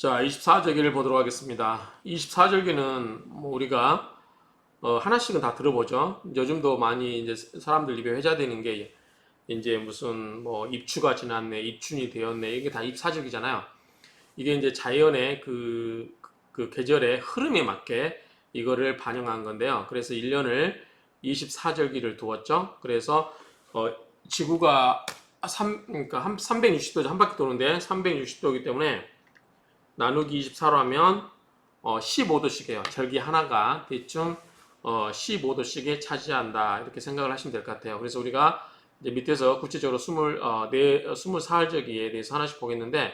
자, 24절기를 보도록 하겠습니다. 24절기는 뭐 우리가 하나씩은 다 들어보죠. 요즘도 많이 이제 사람들 입에 회자되는 게 이제 무슨 뭐 입추가 지났네, 입춘이 되었네, 이게 다 24절기잖아요. 이게 이제 자연의 그 계절의 흐름에 맞게 이거를 반영한 건데요. 그래서 1년을 24절기를 두었죠. 그래서 지구가 그러니까 한 360도 한 바퀴 도는데 360도이기 때문에 나누기 24로 하면 15도씩이에요. 절기 하나가 대충 15도씩에 차지한다. 이렇게 생각을 하시면 될 것 같아요. 그래서 우리가 이제 밑에서 구체적으로 24절기에 대해서 하나씩 보겠는데,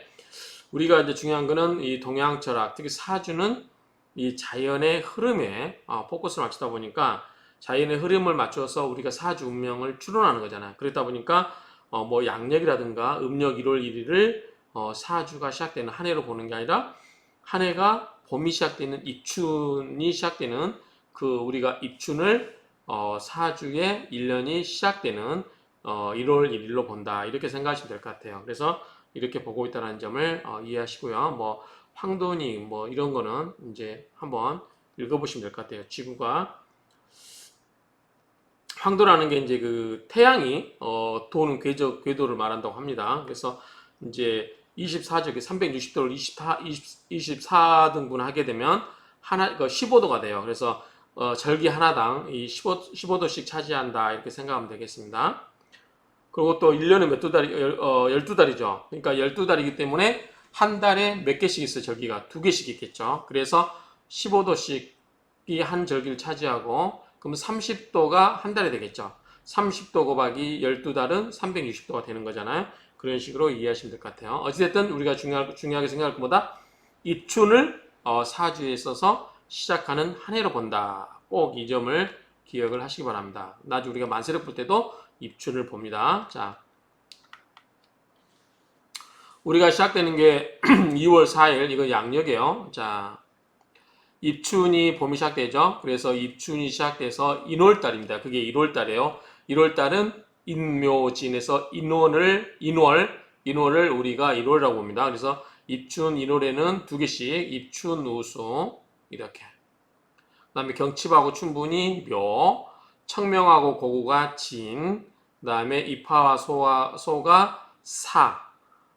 우리가 이제 중요한 거는 이 동양 철학, 특히 사주는 이 자연의 흐름에 포커스를 맞추다 보니까 자연의 흐름을 맞춰서 우리가 사주 운명을 추론하는 거잖아요. 그렇다 보니까 뭐 양력이라든가 음력 1월 1일을 사주가 시작되는 한 해로 보는 게 아니라 한 해가 봄이 시작되는 입춘이 시작되는 그 우리가 입춘을 사주의 1년이 시작되는 1월 1일로 본다. 이렇게 생각하시면 될 것 같아요. 그래서 이렇게 보고 있다는 점을 이해하시고요. 뭐 황돈이 뭐 이런 거는 이제 한번 읽어보시면 될 것 같아요. 지구가 황도라는 게 이제 그 태양이 도는 궤도를 말한다고 합니다. 그래서 이제 24절기 360도를 24등분 하게 되면 하나 15도가 돼요. 그래서 절기 하나당 이 15도씩 차지한다 이렇게 생각하면 되겠습니다. 그리고 또 1년에 몇 두 달이 12달이죠. 그러니까 12달이기 때문에 한 달에 몇 개씩 있어요. 절기가 두 개씩 있겠죠. 그래서 15도씩이 한 절기를 차지하고 그럼 30도가 한 달에 되겠죠. 30도 곱하기 12달은 360도가 되는 거잖아요. 그런 식으로 이해하시면 될 것 같아요. 어찌됐든 우리가 중요하게 생각할 것보다 입춘을 사주에 있어서 시작하는 한 해로 본다. 꼭 이 점을 기억을 하시기 바랍니다. 나중에 우리가 만세력 볼 때도 입춘을 봅니다. 자, 우리가 시작되는 게 2월 4일, 이거 양력이에요. 자, 입춘이 봄이 시작되죠. 그래서 입춘이 시작돼서 인월달입니다. 그게 1월달이에요. 1월달은 인묘진에서 인월을 우리가 1월이라고 봅니다. 그래서 입춘, 인월에는 두 개씩 입춘, 우수 이렇게. 그다음에 경칩하고 춘분이 묘, 청명하고 고구가 진, 그다음에 입하와 소가 사,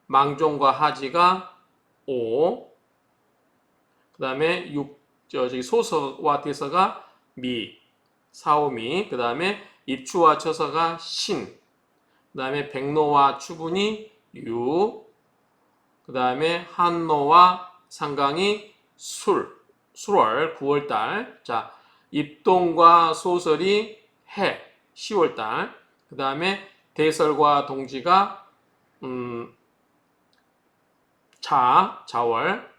망종과 하지가 오, 그다음에 저기 소서와 대서가 미, 사오미, 그다음에 입추와 처서가 신, 그다음에 백로와 추분이 유, 그다음에 한노와 상강이 술월 9월달. 자, 입동과 소설이 해 10월달. 그 다음에 대설과 동지가 자월.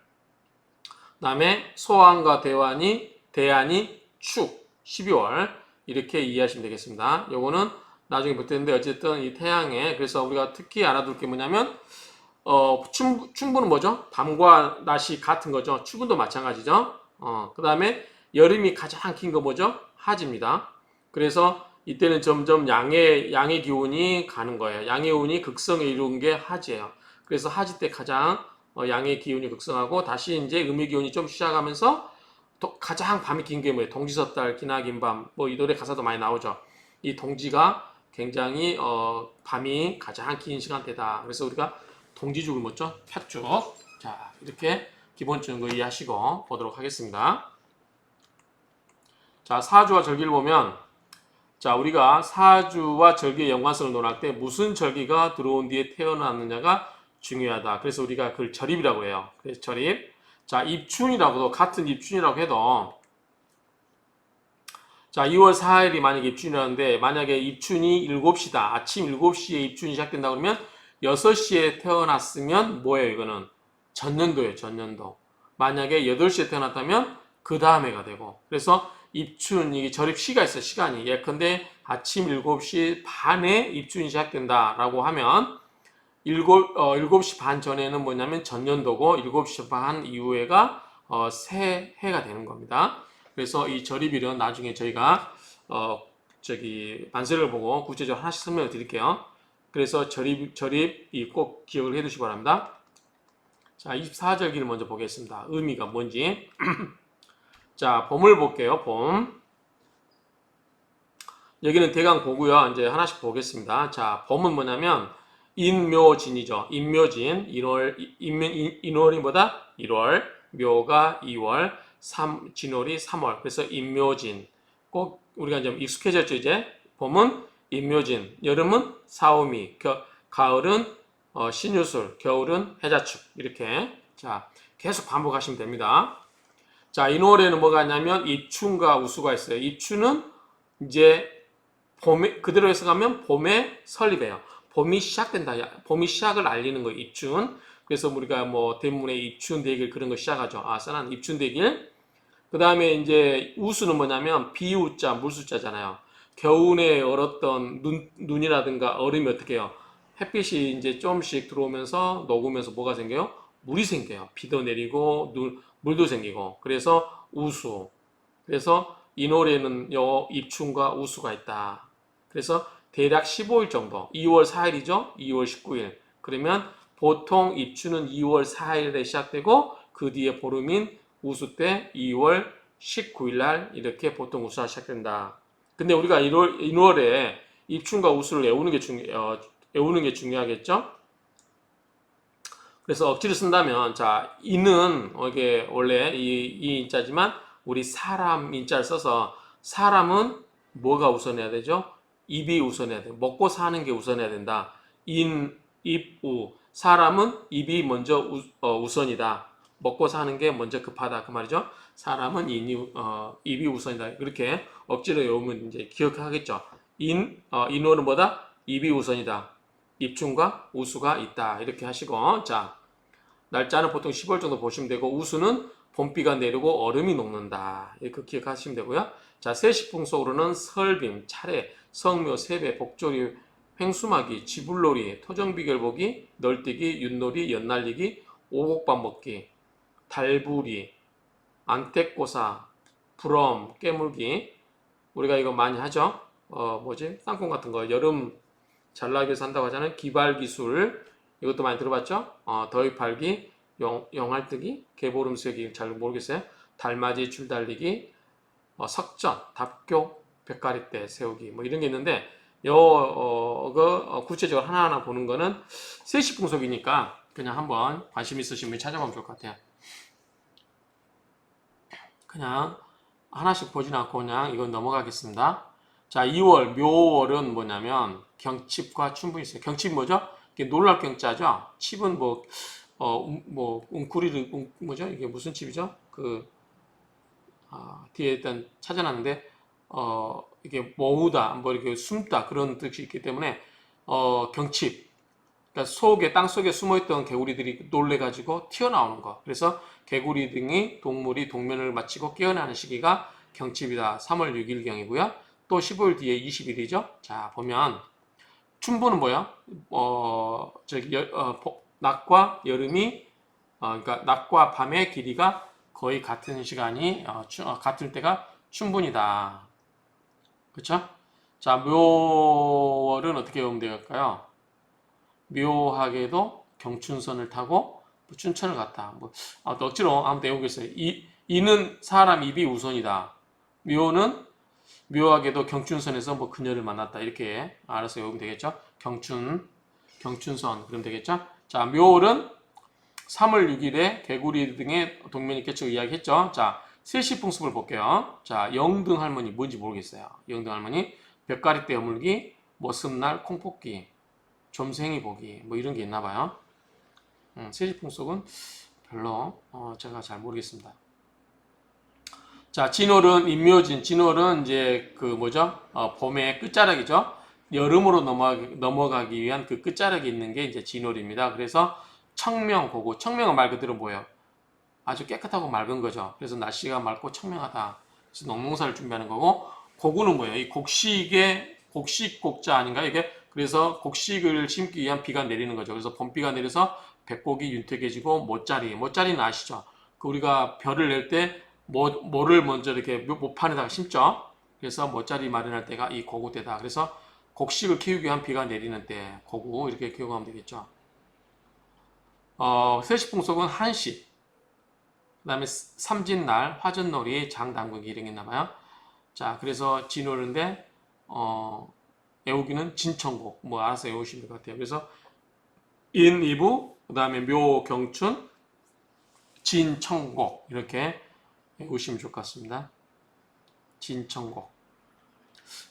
그 다음에 소환과 대안이 축 12월. 이렇게 이해하시면 되겠습니다. 요거는 나중에 볼 텐데 어쨌든 이 태양에, 그래서 우리가 특히 알아둘 게 뭐냐면 춘분은 뭐죠? 밤과 낮이 같은 거죠. 추분도 마찬가지죠. 그 다음에 여름이 가장 긴 거 뭐죠? 하지입니다. 그래서 이때는 점점 양의 기운이 가는 거예요. 양의 운이 극성에 이룬 게 하지예요. 그래서 하지 때 가장 양의 기운이 극성하고 다시 이제 음의 기운이 좀 시작하면서 가장 밤이 긴 게 뭐예요? 동지섣달, 기나긴 밤. 뭐 이 노래 가사도 많이 나오죠. 이 동지가 굉장히 밤이 가장 긴 시간대다. 그래서 우리가 동지죽을 묻죠? 팥죽. 자, 이렇게 기본적인 거 이해하시고 보도록 하겠습니다. 자, 사주와 절기를 보면, 자, 우리가 사주와 절기의 연관성을 논할 때 무슨 절기가 들어온 뒤에 태어났느냐가 중요하다. 그래서 우리가 그걸 절입이라고 해요. 그래서 절입. 자, 입춘이라고도, 같은 입춘이라고 해도, 자, 2월 4일이 만약에 입춘이라는데, 만약에 입춘이 7시다. 아침 7시에 입춘이 시작된다 그러면 6시에 태어났으면 뭐예요, 이거는? 전년도예요, 전년도. 만약에 8시에 태어났다면 그 다음 해가 되고. 그래서 입춘, 이게 절입시가 있어요, 시간이. 예컨대 아침 7시 반에 입춘이 시작된다라고 하면 7시 반 전에는 뭐냐면 전년도고 7시 반 이후에가 새해가 되는 겁니다. 그래서 이 절입일은 나중에 저희가 반세를 보고 구체적으로 하나씩 설명을 드릴게요. 그래서 절입이 꼭 기억을 해 두시기 바랍니다. 자, 24절기를 먼저 보겠습니다. 의미가 뭔지. 자, 봄을 볼게요. 봄. 여기는 대강 보고요. 이제 하나씩 보겠습니다. 자, 봄은 뭐냐면 인묘진이죠. 인묘진. 인월이 뭐다? 1월. 묘가 2월. 진월이 3월. 그래서 인묘진. 꼭 우리가 좀 익숙해졌죠, 이제. 봄은 인묘진. 여름은 사오미. 가을은 신유술. 겨울은 해자축. 이렇게. 자, 계속 반복하시면 됩니다. 자, 이 노래는 뭐가 있냐면 입춘과 우수가 있어요. 입춘은 이제 봄에 그대로 해석하면 봄의 설립이에요. 봄이 시작된다. 봄이 시작을 알리는 거예요. 입춘. 그래서 우리가 뭐 대문에 입춘대길 그런 거 시작하죠. 아싸는 입춘대길. 그 다음에 이제 우수는 뭐냐면 비우자 물수자잖아요. 겨울에 얼었던 눈이라든가 얼음이 어떻게 해요? 햇빛이 이제 조금씩 들어오면서 녹으면서 뭐가 생겨요? 물이 생겨요. 비도 내리고 물도 생기고. 그래서 우수. 그래서 이 노래는 입춘과 우수가 있다. 그래서 대략 15일 정도. 2월 4일이죠. 2월 19일. 그러면 보통 입춘은 2월 4일에 시작되고 그 뒤에 보름인 우수 때 2월 19일 날 이렇게 보통 우수가 시작된다. 근데 우리가 1월에 입춘과 우수를 외우는 게 중요하겠죠? 그래서 억지로 쓴다면, 자, 이는, 이게 원래 이 인자지만, 우리 사람 인자를 써서, 사람은 뭐가 우선해야 되죠? 입이 우선해야 돼. 먹고 사는 게 우선해야 된다. 입, 우. 사람은 입이 먼저 우선이다. 먹고 사는 게 먼저 급하다. 그 말이죠. 사람은 입이 우선이다. 그렇게 억지로 외우면 이제 기억하겠죠. 인호는 뭐다? 입이 우선이다. 입춘과 우수가 있다. 이렇게 하시고, 자, 날짜는 보통 10월 정도 보시면 되고, 우수는 봄비가 내리고 얼음이 녹는다. 이렇게 기억하시면 되고요. 자, 세식풍속으로는 설빔, 차례, 성묘, 세배, 복조리, 횡수막이, 지불놀이, 토정비결보기, 널뛰기, 윷놀이, 연날리기, 오곡밥 먹기, 달부리, 안택고사, 부럼, 깨물기. 우리가 이거 많이 하죠. 땅콩 같은 거 여름 잘 나기 위해서 한다고 하잖아요. 기발기술 이것도 많이 들어봤죠. 더위팔기, 영할뜨기, 개보름 쐬기 잘 모르겠어요. 달맞이, 줄달리기, 석전, 답교, 벽가리대 세우기 뭐 이런 게 있는데 구체적으로 하나하나 보는 거는 세시풍속이니까 그냥 한번 관심 있으신 분이 찾아보면 좋을 것 같아요. 그냥 하나씩 보진 않고 그냥 이건 넘어가겠습니다. 자, 2월 묘월은 뭐냐면 경칩과 춘분이 있어요. 경칩 뭐죠? 이게 놀랄 경자죠. 칩은 뭐죠? 이게 무슨 칩이죠? 뒤에 일단 찾아놨는데 이게 머우다, 뭐 이렇게 숨다 그런 뜻이 있기 때문에 경칩. 그러니까 땅 속에 숨어있던 개구리들이 놀래가지고 튀어나오는 거. 그래서 개구리 등이 동물이 동면을 마치고 깨어나는 시기가 경칩이다. 3월 6일경이고요. 또 15일 뒤에 20일이죠. 자, 보면 춘보는 뭐야? 낮과 여름이 그러니까 낮과 밤의 길이가 거의 같은 시간이 같을 때가 춘분이다. 그렇죠? 자, 묘월은 어떻게 보면 될까요? 묘하게도 경춘선을 타고 춘천을 갔다. 억지로 아무튼 외우겠어요. 이는 사람 입이 우선이다. 묘는 묘하게도 경춘선에서 그녀를 만났다. 이렇게 알아서 외우면 되겠죠. 경춘선 그러면 되겠죠. 자, 묘월은 3월 6일에 개구리 등의 동면이 깨치고 이야기했죠. 자, 세시풍습을 볼게요. 자, 영등 할머니 뭔지 모르겠어요. 영등 할머니 벽가리대 여물기, 머슴날 콩뽑기, 점생이 보기 뭐 이런 게 있나 봐요. 세시풍속은 별로 제가 잘 모르겠습니다. 자, 진월은 인묘진. 진월은 이제 봄의 끝자락이죠. 여름으로 넘어가기 위한 그 끝자락이 있는 게 이제 진월입니다. 그래서 청명고고. 청명은 말 그대로 뭐예요? 아주 깨끗하고 맑은 거죠. 그래서 날씨가 맑고 청명하다. 그래서 농농사를 준비하는 거고, 고구는 뭐예요? 이 곡식자 아닌가요? 이게 그래서 곡식을 심기 위한 비가 내리는 거죠. 그래서 봄비가 내려서 백곡이 윤택해지고 모짜리는 아시죠? 우리가 별을 낼 때 모를 먼저 이렇게 모판에다가 심죠. 그래서 모짜리 마련할 때가 이 고구 때다. 그래서 곡식을 키우기 위한 비가 내리는 때 고구 이렇게 기억하면 되겠죠. 세시풍속은 한시, 그 다음에 삼진날, 화전놀이, 장담그기 이런 게 있나봐요. 자, 그래서 진오는데, 애우기는 진천곡. 뭐, 알아서 외우시면 될 것 같아요. 그래서, 인, 이부, 그 다음에 묘, 경춘, 진천곡. 이렇게 외우시면 좋을 것 같습니다. 진천곡.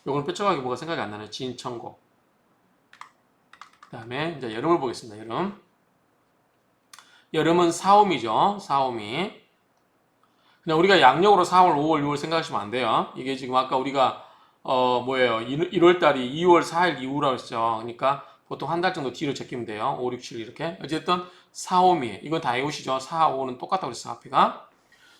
요거는 뾰족하게 뭐가 생각이 안 나네요. 진천곡. 그 다음에, 이제 여름을 보겠습니다. 여름. 여름은 사오미죠. 사오미. 그냥 우리가 양력으로 4월, 5월, 6월 생각하시면 안 돼요. 이게 지금 아까 우리가 뭐예요? 1월 달이 2월 4일 이후라고 했죠. 그러니까 보통 한 달 정도 뒤로 제끼면 돼요. 5, 6, 7 이렇게. 어쨌든 4, 5미. 이건 다 외우시죠. 4, 5는 똑같다고 그랬어요. 앞에가.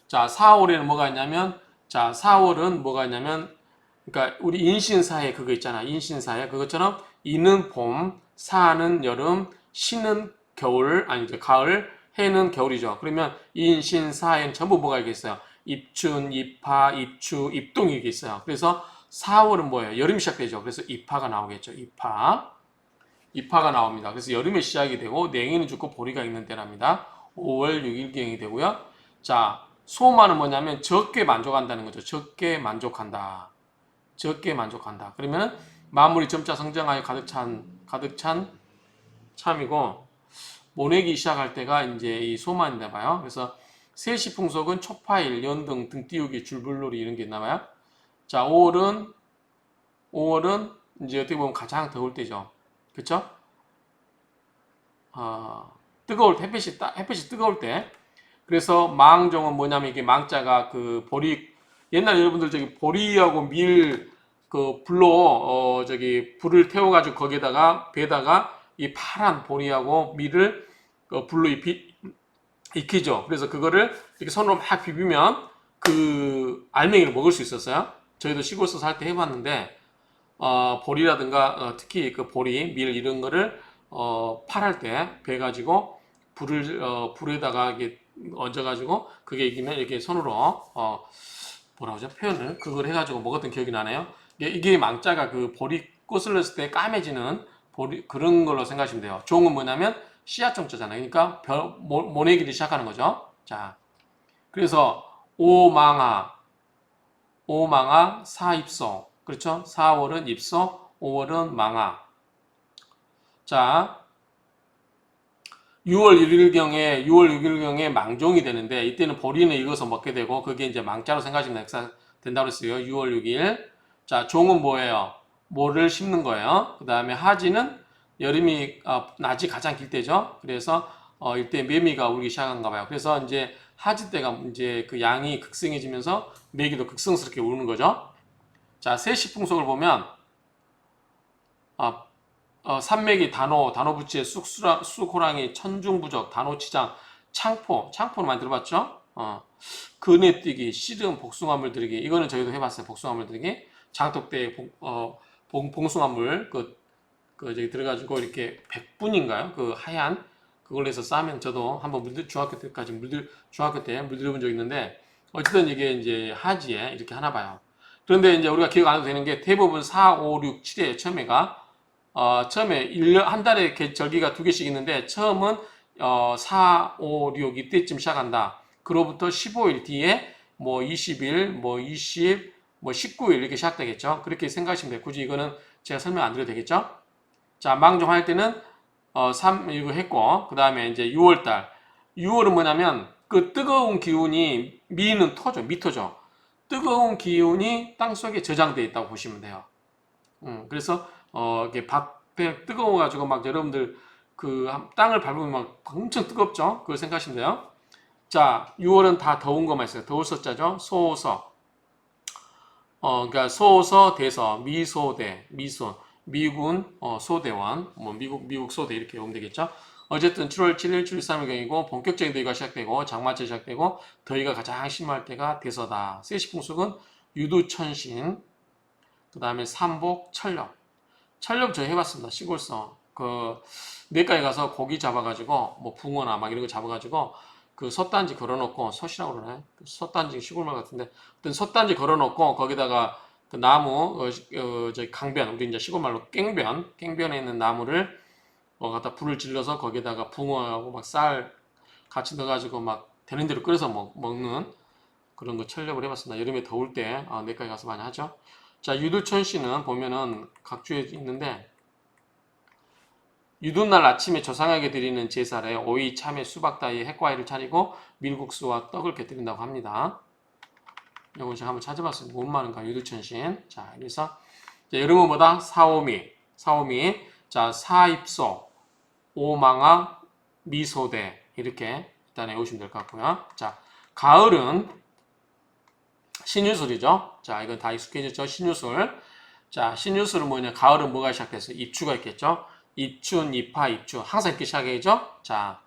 자, 4, 5에는 뭐가 있냐면 자, 4월은 뭐가 있냐면 그러니까 우리 인신사회 그거 있잖아. 인신사회 그것처럼 이는 봄, 사는 여름, 시는 겨울, 아니 이제 가을, 해는 겨울이죠. 그러면 인신사회는 전부 뭐가 있겠어요? 입춘, 입하, 입추, 입동이 이게 있어요. 그래서 4월은 뭐예요? 여름이 시작되죠. 그래서 입하가 나오겠죠. 입하. 입하가 나옵니다. 그래서 여름에 시작이 되고 냉이는 죽고 보리가 있는 때랍니다. 5월 6일경이 되고요. 자, 소마는 뭐냐면 적게 만족한다는 거죠. 적게 만족한다. 적게 만족한다. 그러면 마무리 점자 성장하여 가득 찬 참이고 모내기 시작할 때가 이제 이 소마인데 봐요. 그래서 세시풍속은 초파일, 연등, 등 띄우기, 줄불놀이 이런 게 있나 봐요. 자, 5월은 이제 어떻게 보면 가장 더울 때죠. 그쵸? 뜨거울 때, 햇빛이 뜨거울 때. 그래서 망종은 뭐냐면 이게 망자가 그 보리, 옛날 여러분들 저기 보리하고 밀 그 불로 불을 태워가지고 거기에다가 배에다가 이 파란 보리하고 밀을 불로 익히죠. 그래서 그거를 이렇게 손으로 막 비비면 그 알맹이를 먹을 수 있었어요. 저희도 시골서 살 때 해봤는데 보리라든가 특히 그 보리, 밀 이런 거를 팔할 때 배 가지고 불에다가 이게 얹어가지고 그게 익으면 이렇게 손으로 뭐라고 하죠? 표현을 그걸 해가지고 먹었던 기억이 나네요. 이게 망자가 그 보리 꽃을 넣었을 때 까매지는 보리 그런 걸로 생각하시면 돼요. 종은 뭐냐면 씨앗 정자잖아요. 그러니까 모내기를 시작하는 거죠. 자, 그래서 오망아, 사입소. 그렇죠? 4월은 입소, 5월은 망아. 자, 6월 6일경에 망종이 되는데 이때는 보리는 익어서 먹게 되고 그게 이제 망자로 생각하시면 된다고 했어요. 6월 6일. 자, 종은 뭐예요? 뭐를 심는 거예요. 그 다음에 하지는 여름이 낮이 가장 길 때죠. 그래서 이때 매미가 울기 시작한가 봐요. 그래서 이제 하지 때가 이제 그 양이 극성해지면서 매기도 극성스럽게 우는 거죠. 자, 세시풍속을 보면 산맥이 단호부치의 쑥호랑이, 천중부적, 단호치장, 창포는 많이 들어봤죠? 그네뛰기, 씨름, 복숭아물 들기. 이거는 저희도 해봤어요. 복숭아물 들기. 장독대에 봉숭아물 저기 들어가지고 이렇게 100분인가요? 그 하얀 그걸 해서 싸면 저도 한번 중학교 때 물들여본 적 있는데 어쨌든 이게 이제 하지에 이렇게 하나 봐요. 그런데 이제 우리가 기억 안 해도 되는 게 대부분 4, 5, 6, 7이에요. 처음에 1년, 한 달에 절기가 2개씩 있는데, 처음은, 4, 5, 6, 이때쯤 시작한다. 그로부터 15일 뒤에, 뭐, 20일, 뭐, 20, 뭐, 19일 이렇게 시작되겠죠. 그렇게 생각하시면 돼요. 굳이 이거는 제가 설명 안 드려도 되겠죠? 자, 망종할 때는, 3, 이거 했고, 그 다음에 이제 6월달. 6월은 뭐냐면, 그 뜨거운 기운이, 미토죠. 뜨거운 기운이 땅 속에 저장되어 있다고 보시면 돼요. 그래서 이게 밖에 뜨거워가지고 막 여러분들 그 땅을 밟으면 막 엄청 뜨겁죠? 그걸 생각하시면 돼요. 자, 6월은 다 더운 것만 있어요. 더울서자죠. 소서. 그러니까 소서, 대서, 미군, 소대원, 뭐 미국 소대 이렇게 보면 되겠죠. 어쨌든 7월 7일, 7월 3일경이고 본격적인 더위가 시작되고 장마철 시작되고 더위가 가장 심할 때가 대서다. 세시풍속은 유두천신, 그 다음에 삼복, 철력. 철력 저 해봤습니다. 시골서. 내과에 가서 고기 잡아가지고, 뭐 붕어나 막 이런 거 잡아가지고, 그 솥단지 걸어놓고, 솥이라고 그러나요? 솥단지 시골말 같은데, 어떤 솥단지 걸어놓고, 거기다가 그 나무, 강변, 우리 이제 시골말로 깽변에 있는 나무를 갖다 불을 질러서 거기에다가 붕어하고 막 쌀 같이 넣어가지고 막 되는 대로 끓여서 먹는 그런 거 촬영을 해봤습니다. 여름에 더울 때 내과에 가서 많이 하죠. 자, 유두천 씨는 보면은 각주에 있는데 유둔날 아침에 조상에게 드리는 제사에 오이, 참외, 수박 따위 핵과일을 차리고 밀국수와 떡을 곁들인다고 합니다. 이거 제가 한번 찾아봤어요. 뭔 말인가 유두천신. 자, 그래서 여름은 뭐다? 사오미. 자, 사입소, 오망아, 미소대 이렇게 일단 외우시면 될 것 같고요. 자, 가을은 신유술이죠. 자, 이건 다 익숙해졌죠. 신유술. 자, 신유술은 뭐냐? 가을은 뭐가 시작됐어요? 입추가 있겠죠. 입춘, 입하, 입추. 항상 이렇게 시작해야죠. 자,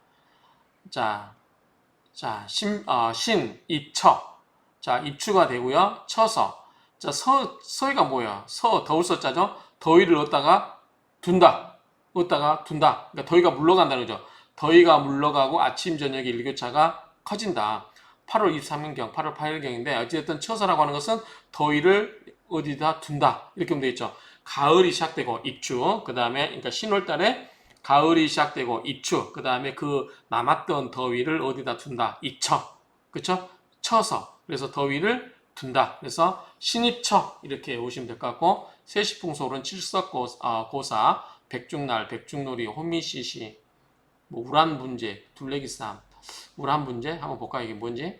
입처. 자, 입추가 되고요. 처서. 자, 서의가 뭐야? 더울 서자죠? 더위를 얻다가 둔다. 그러니까 더위가 물러간다는 거죠. 더위가 물러가고 아침, 저녁에 일교차가 커진다. 8월 23일경, 8월 8일경인데 어쨌든 처서라고 하는 것은 더위를 어디다 둔다. 이렇게 보면 되겠죠. 가을이 시작되고 입추, 그 다음에 그러니까 신월달에 가을이 시작되고 입추, 그 다음에 그 남았던 더위를 어디다 둔다. 입처, 그쵸? 처서. 그래서 더위를 둔다. 그래서 신입처 이렇게 오시면 될 것 같고 세시풍솔은 칠석고사, 백중날, 백중놀이, 호미시시, 뭐 우란분재, 둘레기싸움, 우란분재 한번 볼까요? 이게 뭔지?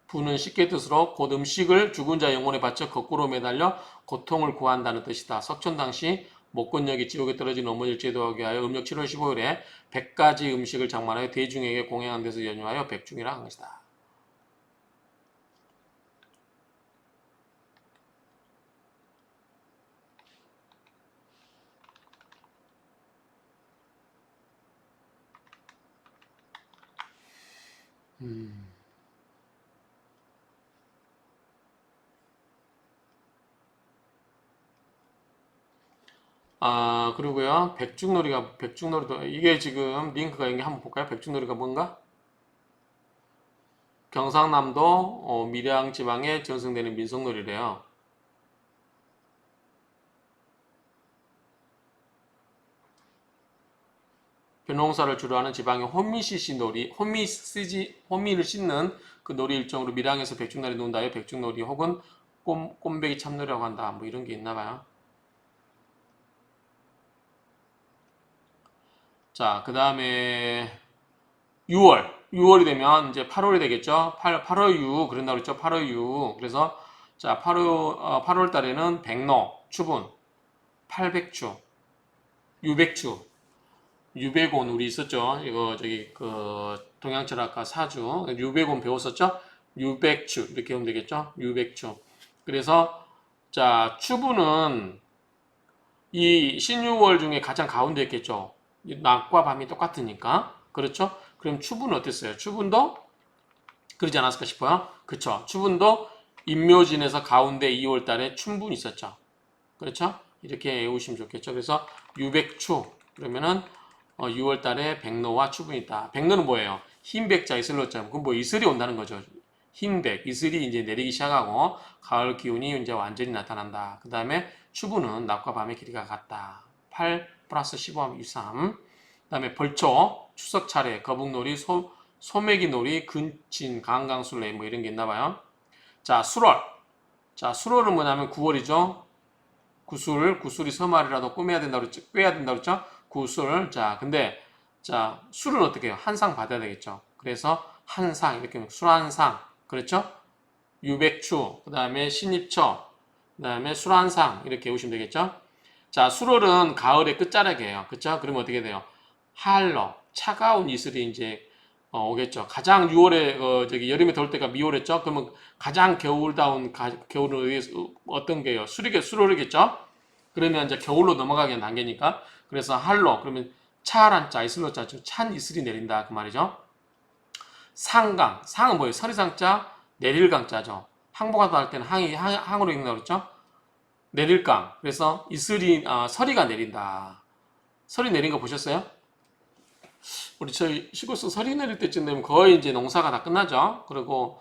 부는 쉽게 뜻으로 곧 음식을 죽은 자 영혼에 바쳐 거꾸로 매달려 고통을 구한다는 뜻이다. 석천 당시 목건역이 지옥에 떨어진 어머니를 제도하기 위하여 음력 7월 15일에 100가지 음식을 장만하여 대중에게 공양한 데서 연유하여 백중이라 한 것이다. 그리고요. 백중놀이도, 이게 지금 링크가 여기 한번 볼까요? 백중놀이가 뭔가? 경상남도 밀양 지방에 전승되는 민속놀이래요. 벼농사를 주로 하는 지방의 혼미시시 놀이, 혼미를 씻는 그 놀이 일종으로 밀양에서 백중놀이 논다에 백중놀이 혹은 꼼배기 참놀이라고 한다. 뭐 이런 게 있나 봐요. 자, 그 다음에 6월이 되면 이제 8월이 되겠죠. 8월 6 그런다고 그랬죠. 8월 6. 그래서 자, 8월 달에는 백로, 추분, 팔백추, 유백추, 유백온 우리 있었죠. 이거 저기 그 동양철학과 사주 유백온 배웠었죠. 유백추 이렇게 하면 되겠죠. 유백추. 그래서 자, 추분은 이 신유월 중에 가장 가운데 있겠죠. 낮과 밤이 똑같으니까. 그렇죠? 그럼 추분은 어땠어요? 추분도 그러지 않았을까 싶어요. 그쵸? 추분도 인묘진에서 가운데 2월 달에 춘분이 있었죠. 그렇죠? 이렇게 외우시면 좋겠죠. 그래서 유백추 그러면은 6월 달에 백로와 추분이 있다. 백로는 뭐예요? 흰 백자 이슬로자. 그럼 뭐 이슬이 온다는 거죠. 흰백, 이슬이 이제 내리기 시작하고 가을 기운이 이제 완전히 나타난다. 그 다음에 추분은 낮과 밤의 길이가 같다. 8 플러스 15하면 23. 그 다음에 벌초, 추석 차례, 거북놀이, 소매기놀이, 근친, 강강술래 뭐 이런 게 있나 봐요. 자, 수월. 자, 수월은 뭐냐면 9월이죠. 구술이 서말이라도 꿰야 된다고 그랬죠? 구술. 자, 근데 자, 술은 어떻게 해요? 한 상 받아야 되겠죠. 그래서 한 상 이렇게 술 한 상. 그렇죠? 유백추, 그다음에 신입처, 그다음에 술 한 상 이렇게 오시면 되겠죠? 자, 수월은 가을의 끝자락이에요. 그렇죠? 그러면 어떻게 돼요? 한러, 차가운 이슬이 이제 오겠죠. 가장 6월에 저기 여름에 더울 때가 미월했죠. 그러면 가장 겨울다운 겨울을 위해서 어떤 게요? 수월이겠죠. 그러면 이제 겨울로 넘어가게 단계니까. 그래서 한러 그러면 차란 자 이슬로 자죠. 찬 이슬이 내린다 그 말이죠. 상은 뭐예요? 서리상자 내릴강자죠. 항복하다 할 때는 항으로 읽는다고 그랬죠. 내릴강. 그래서 이슬이 서리가 내린다. 서리 내린 거 보셨어요? 우리 저희 시골서 서리 내릴 때쯤 되면 거의 이제 농사가 다 끝나죠. 그리고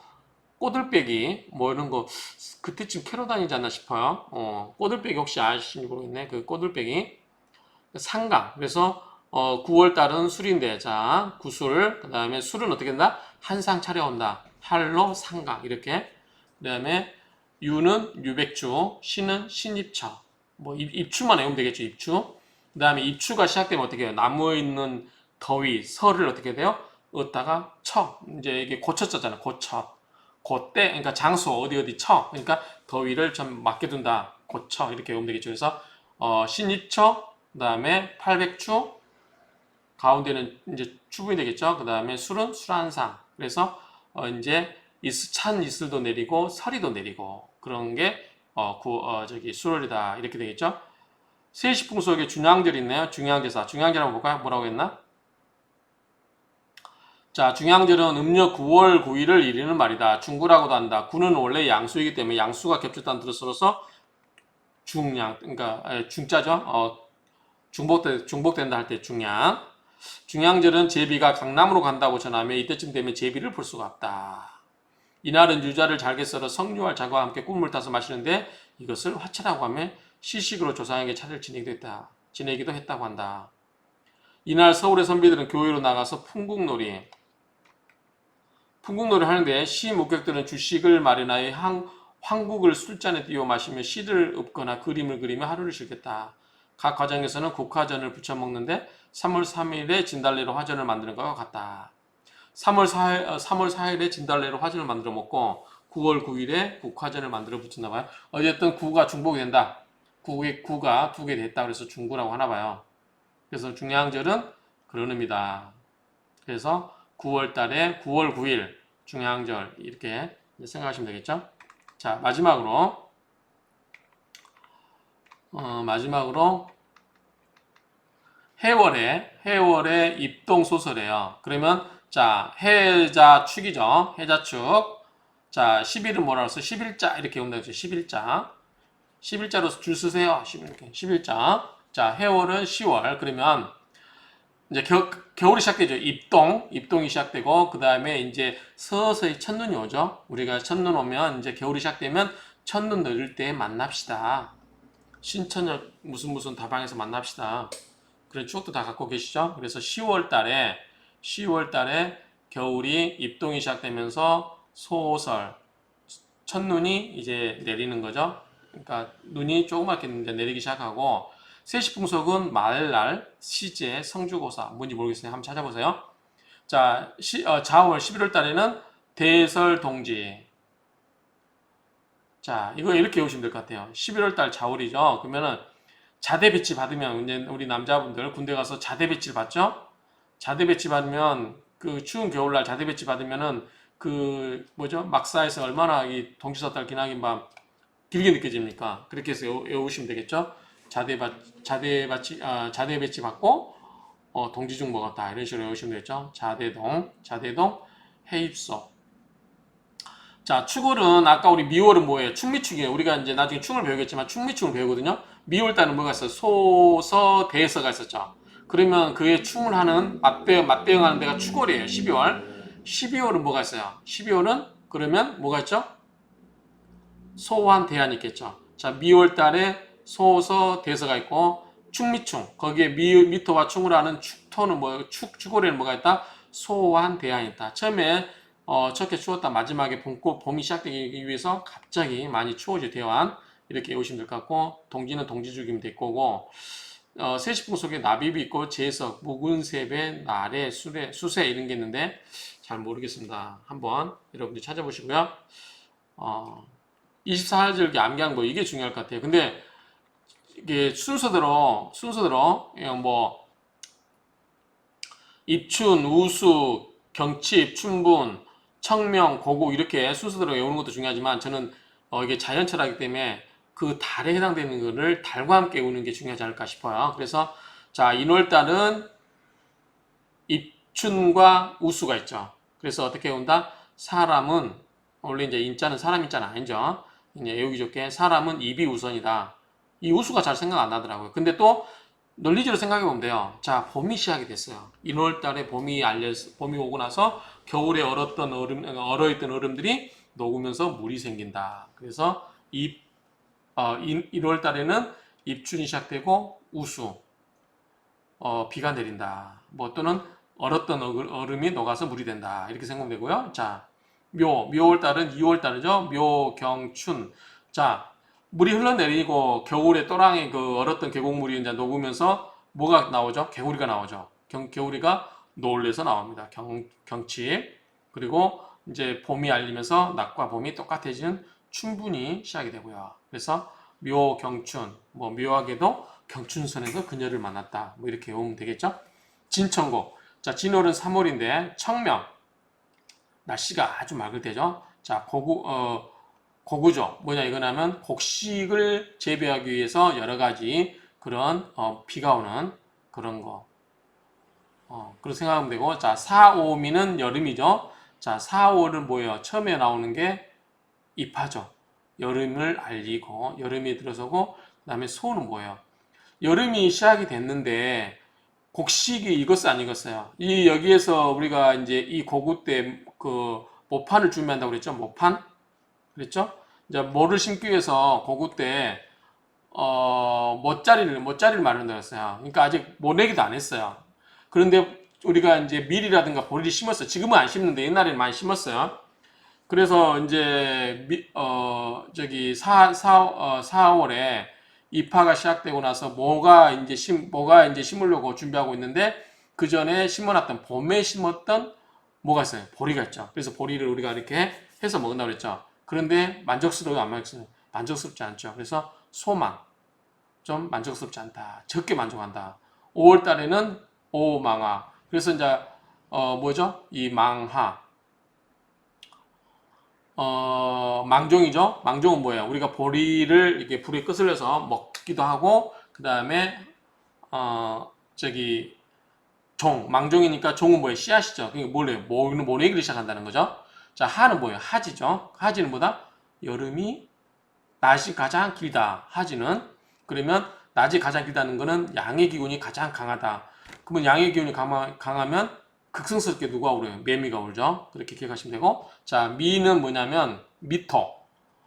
꼬들빼기 뭐 이런 거 그때쯤 캐러 다니지 않나 싶어요. 꼬들빼기 혹시 아시는지 모르겠네. 그 꼬들빼기 상강. 그래서 9월 달은 술인데 자 구술 그 다음에 술은 어떻게 된다? 한 상 차려온다. 할로 상강 이렇게. 그 다음에 유는 유백주, 시는 신입처. 뭐 입추만 외우면 되겠죠. 입추. 그 다음에 입추가 시작되면 어떻게 해요? 나무에 있는 더위, 설을 어떻게 돼요? 얻다가 쳐. 이제 이게 고쳤잖아요. 고쳐. 고때, 그러니까 장소 어디 쳐. 그러니까 더위를 좀 막게 둔다. 고쳐. 이렇게 외우면 되겠죠. 그래서 신입처, 그 다음에 팔백추, 가운데는 이제 추분이 되겠죠. 그 다음에 술은 술한상. 그래서 이제 찬 이슬도 내리고 서리도 내리고 그런 게 저기 수월이다 이렇게 되겠죠. 세시풍 속에 중양절 있네요. 중양제사. 중양절 한번 볼까요? 뭐라고 했나? 자, 중양절은 음력 9월 9일을 이르는 말이다. 중구라고도 한다. 구는 원래 양수이기 때문에 양수가 겹쳤다는 뜻을 써서 중양, 그러니까 중자죠. 중복된다 할 때 중양. 중양절은 제비가 강남으로 간다고 전하며 이때쯤 되면 제비를 볼 수가 없다. 이날은 유자를 잘게 썰어 석류알 자과 함께 꿀물 타서 마시는데 이것을 화차라고 하며 시식으로 조상에게 차를 지내기도 했다고 한다. 이날 서울의 선비들은 교회로 나가서 풍국놀이 하는데 시 목격들은 주식을 마련하여 황국을 술잔에 띄워 마시며 시를 읊거나 그림을 그리며 하루를 즐겼다. 각 가정에서는 국화전을 부쳐 먹는데 3월 3일에 진달래로 화전을 만드는 것과 같다. 3월 4일에 진달래로 화전을 만들어 먹고 9월 9일에 국화전을 만들어 붙였나 봐요. 어쨌든 구가 중복이 된다. 구가 두 개 됐다. 그래서 중구라고 하나 봐요. 그래서 중양절은 그런 의미다. 그래서 9월 달에 9월 9일 중양절 이렇게 생각하시면 되겠죠. 자, 마지막으로 해월의 입동 소설이에요. 그러면 자, 해자축이죠. 해자축. 자, 10일은 뭐라고 써? 11자 이렇게 온다 그죠? 11자. 11자로 줄 쓰세요. 11자. 자, 해월은 10월. 그러면 이제 겨울이 시작되죠. 입동이 시작되고 그 다음에 이제 서서히 첫눈이 오죠. 우리가 첫눈 오면 이제 겨울이 시작되면 첫눈 내릴 때 만납시다. 신천역 무슨 다방에서 만납시다. 그런 추억도 다 갖고 계시죠? 그래서 10월 달에 겨울이 입동이 시작되면서 소설 첫눈이 이제 내리는 거죠. 그러니까 눈이 조그맣게 내리기 시작하고 세시풍속은 말날, 시제, 성주고사 뭔지 모르겠어요. 한번 찾아보세요. 자, 자월 11월 달에는 대설동지. 자, 이거 이렇게 외우시면 될 것 같아요. 11월 달 자월이죠. 그러면은 자대 배치 받으면 이제 우리 남자분들 군대 가서 자대 배치를 받죠. 자대 배치 받으면 그 추운 겨울날 자대 배치 받으면은 그 뭐죠? 막사에서 얼마나 이 동지서달 기나긴 밤 길게 느껴집니까? 그렇게 해서 외우시면 되겠죠. 자대 배치 받고 동지중 먹었다 이런 식으로 외우시면 되겠죠. 자대동 해입소. 자, 축월은 아까 우리 미월은 뭐예요? 충미축이에요. 우리가 이제 나중에 충을 배우겠지만 충미축을 배우거든요. 미월달은 뭐가 있어요? 소서 대서가 있었죠. 그러면 그에 충을 하는 맞대응하는 데가 축월이에요. 12월. 12월은 뭐가 있어요? 12월은 그러면 뭐가 있죠? 소환 대안이 있겠죠. 자, 미월달에 소서 대서가 있고 충미충 거기에 미토와 충을 하는 축토는 뭐 축월에는 뭐가 있다? 소환 대안이 있다. 처음에 척해 추웠다 마지막에 봄이 시작되기 위해서 갑자기 많이 추워져 대환 이렇게 외우시면 될 것 같고 동지는 동지죽이면 될 거고 세시풍 속에 나비비 있고 제석, 묵은세배, 나래, 수세 이런 게 있는데 잘 모르겠습니다. 한번 여러분들이 찾아보시고요. 24절기 암기하는 거 이게 중요할 것 같아요. 근데 이게 순서대로 뭐 입춘, 우수, 경칩, 춘분, 청명, 고고 이렇게 순서대로 외우는 것도 중요하지만 저는 이게 자연철학이기 때문에 그 달에 해당되는 거를 달과 함께 외우는 게 중요하지 않을까 싶어요. 그래서 자, 인월달은 입춘과 우수가 있죠. 그래서 어떻게 외운다? 사람은 원래 이제 인자는 사람 인자는 아니죠. 이제 외우기 좋게 사람은 입이 우선이다. 이 우수가 잘 생각 안 나더라고요. 근데 또 논리적으로 생각해 보면 돼요. 자, 봄이 시작이 됐어요. 1월 달에 봄이 오고 나서 겨울에 얼어있던 얼음들이 녹으면서 물이 생긴다. 그래서 1월 달에는 입춘이 시작되고 우수, 비가 내린다. 뭐 또는 얼었던 얼음이 녹아서 물이 된다. 이렇게 생각하면 되고요. 자, 묘월 달은 2월 달이죠. 묘, 경, 춘. 자, 물이 흘러내리고 겨울에 또랑의 그 얼었던 계곡물이 이제 녹으면서 뭐가 나오죠? 개구리가 나오죠. 개구리가 노을에서 나옵니다. 경칩. 그리고 이제 봄이 알리면서 낮과 봄이 똑같아지는 춘분이 시작이 되고요. 그래서 묘, 경춘. 뭐 묘하게도 경춘선에서 그녀를 만났다. 뭐 이렇게 외우면 되겠죠? 진천고. 자, 진월은 3월인데 청명. 날씨가 아주 맑을 때죠. 자, 고구죠. 뭐냐 이거냐면 곡식을 재배하기 위해서 여러 가지 그런 비가 오는 그런 거. 그렇게 생각하면 되고, 자, 4, 5미는 여름이죠. 자, 4, 5는 뭐예요? 처음에 나오는 게 입하죠. 여름을 알리고, 여름이 들어서고, 그 다음에 소는 뭐예요? 여름이 시작이 됐는데, 곡식이 익었어, 안 익었어요? 여기에서 우리가 이제 이 고구 때 그 모판을 준비한다고 그랬죠? 모판? 그랬죠? 이제 모를 심기 위해서 고구 때, 모짜리를 마련한다고 했어요. 그러니까 아직 모내기도 안 했어요. 그런데 우리가 이제 밀이라든가 보리를 심었어요. 지금은 안 심는데 옛날에는 많이 심었어요. 그래서 이제 저기 4월에 입하가 시작되고 나서 뭐가 이제 심으려고 준비하고 있는데 그 전에 심어놨던 봄에 심었던 뭐가 있어요? 보리가 있죠. 그래서 보리를 우리가 이렇게 해서 먹는다고 그랬죠. 그런데 만족스러워요, 안 만족스러워요? 만족스럽지 않죠. 그래서 소망, 좀 만족스럽지 않다. 적게 만족한다. 5월 달에는 오망하. 그래서 이제 뭐죠? 이 망하. 망종이죠. 망종은 뭐예요? 우리가 보리를 이렇게 불에 끄슬려서 먹기도 하고, 그 다음에 저기 망종이니까 종은 뭐예요? 씨앗이죠. 그게 뭐래요? 모내기를 시작한다는 거죠. 자, 하는 뭐예요? 하지죠. 하지는 뭐다? 여름이 낮이 가장 길다. 하지는 그러면 낮이 가장 길다는 거는 양의 기운이 가장 강하다. 그러면 양의 기운이 강하면 극성스럽게 누가 울어요? 매미가 울죠. 그렇게 기억하시면 되고, 자, 미는 뭐냐면 미토.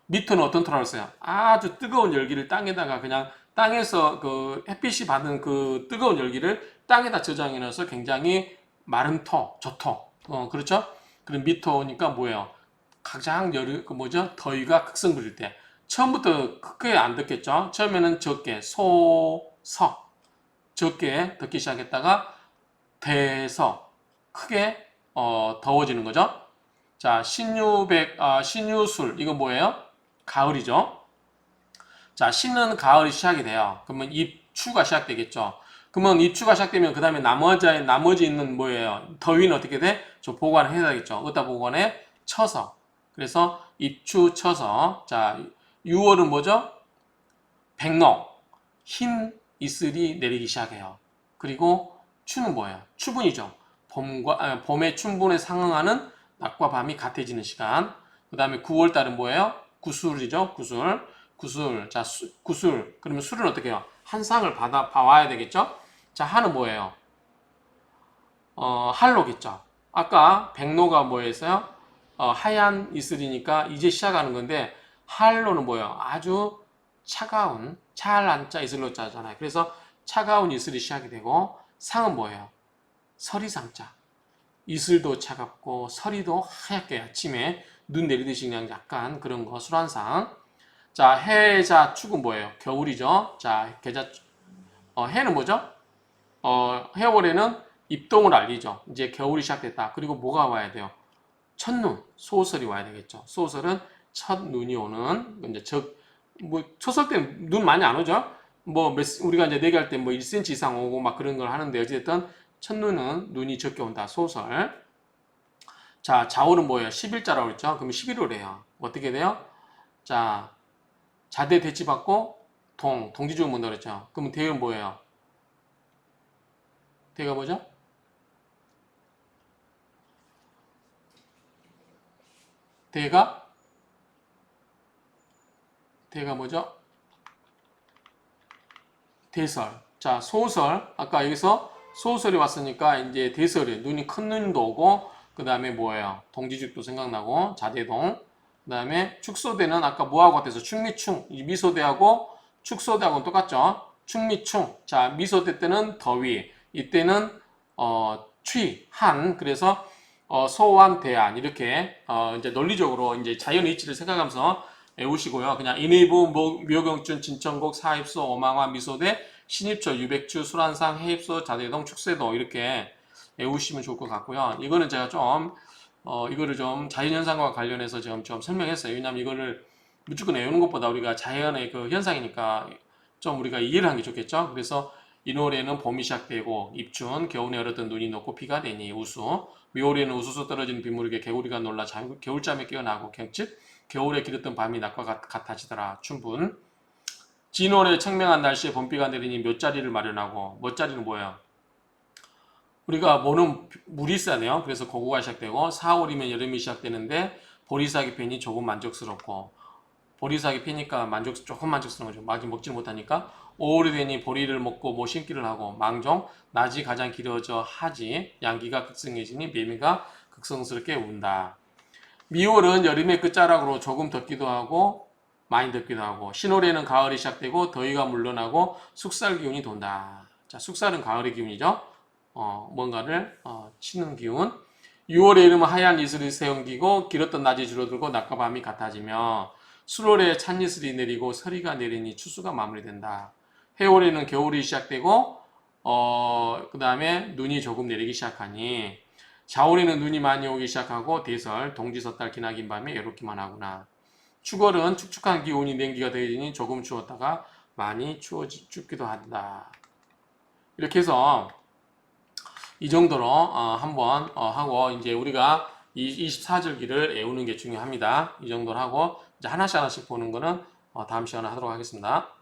미토는 어떤 토라고 했어요? 아주 뜨거운 열기를 땅에다가 그냥 땅에서 그 햇빛이 받는 그 뜨거운 열기를 땅에다 저장해 놔서 굉장히 마른 토, 저토. 그렇죠? 그럼 미토니까 뭐예요? 가장 그 뭐죠? 더위가 극성 부릴 때. 처음부터 크게 안 덥겠죠? 처음에는 적게, 적게 덥기 시작했다가 대서 크게 더워지는 거죠. 자, 신유술 이거 뭐예요? 가을이죠. 자, 신은 가을이 시작이 돼요. 그러면 입추가 시작되겠죠. 그러면 입추가 시작되면 그 다음에 나머지 있는 뭐예요? 더위는 어떻게 돼? 좀 보관을 해야 되겠죠. 어디다 보관해? 쳐서. 그래서 입추 쳐서. 자, 6월은 뭐죠? 백록, 흰 이슬이 내리기 시작해요. 그리고 추는 뭐예요? 추분이죠. 봄의 춘분에 상응하는 낮과 밤이 같아지는 시간. 그 다음에 9월 달은 뭐예요? 구술이죠. 구술. 자, 구술. 그러면 술은 어떻게 해요? 한 상을 봐와야 되겠죠? 자, 한은 뭐예요? 할로겠죠. 아까 백로가 뭐였어요? 하얀 이슬이니까 이제 시작하는 건데, 할로는 뭐예요? 아주 차가운, 찰한자 이슬로 짜잖아요. 그래서 차가운 이슬이 시작이 되고, 상은 뭐예요? 서리상자. 이슬도 차갑고 서리도 하얗게 아침에 눈 내리듯이 그냥 약간 그런 거 술한상. 자, 해자 축은 뭐예요? 겨울이죠. 자, 해는 뭐죠? 해월에는 입동을 알리죠. 이제 겨울이 시작됐다. 그리고 뭐가 와야 돼요? 첫눈, 소설이 와야 되겠죠. 소설은 첫 눈이 오는 이제 초설 때는 눈 많이 안 오죠. 우리가 이제 내기할 때 뭐 1cm 이상 오고 막 그런 걸 하는데 어쨌든 첫눈은 눈이 적게 온다. 소설. 자, 자월은 뭐예요? 10일자라고 그랬죠? 그럼 11월이에요. 어떻게 돼요? 자, 자대 대치받고 동지주문 뭔다 그랬죠? 그러면 대은 뭐예요? 대가 뭐죠? 대가 뭐죠? 대설. 자, 소설. 아까 여기서 소설이 왔으니까 이제 대설이 눈이 큰 눈도 오고 그 다음에 뭐예요? 동지죽도 생각나고 자대동. 그 다음에 축소대는 아까 뭐하고 같아서 충미충. 이 미소대하고 축소대하고는 똑같죠. 충미충. 자, 미소대 때는 더위. 이때는 한. 그래서 소환, 대안. 이렇게 이제 논리적으로 이제 자연 이치를 생각하면서 외우시고요. 그냥 인의부, 묘경준, 진천곡, 사입소, 오망화, 미소대, 신입초, 유백주, 수란상, 해입소, 자대동, 축세도 이렇게 외우시면 좋을 것 같고요. 이거는 제가 좀 이거를 좀 자연현상과 관련해서 좀 설명했어요. 왜냐하면 이거를 무조건 외우는 것보다 우리가 자연의 그 현상이니까 좀 우리가 이해를 하는 게 좋겠죠. 그래서 이 노래는 봄이 시작되고 입춘, 겨울에 얼었던 눈이 녹고 비가 되니 우수, 묘월에는 우수수 떨어지는 빗물에게 개구리가 놀라 겨울잠에 깨어나고 즉 겨울에 길었던 밤이 낮과 같아지더라. 춘분. 진월에 청명한 날씨에 봄비가 내리니 묘자리를 마련하고, 묘자리는 뭐예요? 우리가 모는 물이 있어야 돼요. 그래서 고구가 시작되고 4월이면 여름이 시작되는데 보리삭이 피니 조금 만족스럽고, 보리삭이 피니까 조금 만족스러운 거죠. 아직 먹지를 못하니까. 5월이 되니 보리를 먹고 뭐 심기를 하고, 망종 낮이 가장 길어져 하지, 양기가 극성해지니 매미가 극성스럽게 운다. 미월은 여름의 끝자락으로 조금 덥기도 하고 많이 덥기도 하고, 신월에는 가을이 시작되고 더위가 물러나고 숙살 기운이 돈다. 자, 숙살은 가을의 기운이죠. 뭔가를 치는 기운. 6월에 이르면 하얀 이슬이 새엄기고 길었던 낮이 줄어들고 낮과 밤이 같아지며, 수월에 찬이슬이 내리고 서리가 내리니 추수가 마무리된다. 해월에는 겨울이 시작되고 그 다음에 눈이 조금 내리기 시작하니, 자월에는 눈이 많이 오기 시작하고 대설, 동지, 섣달, 기나긴 밤에 외롭기만 하구나. 축월은 축축한 기온이 냉기가 더해지니 조금 추웠다가 많이 춥기도 한다. 이렇게 해서 이 정도로 한번 하고, 이제 우리가 이 24절기를 외우는 게 중요합니다. 이 정도로 하고 이제 하나씩 보는 거는 다음 시간에 하도록 하겠습니다.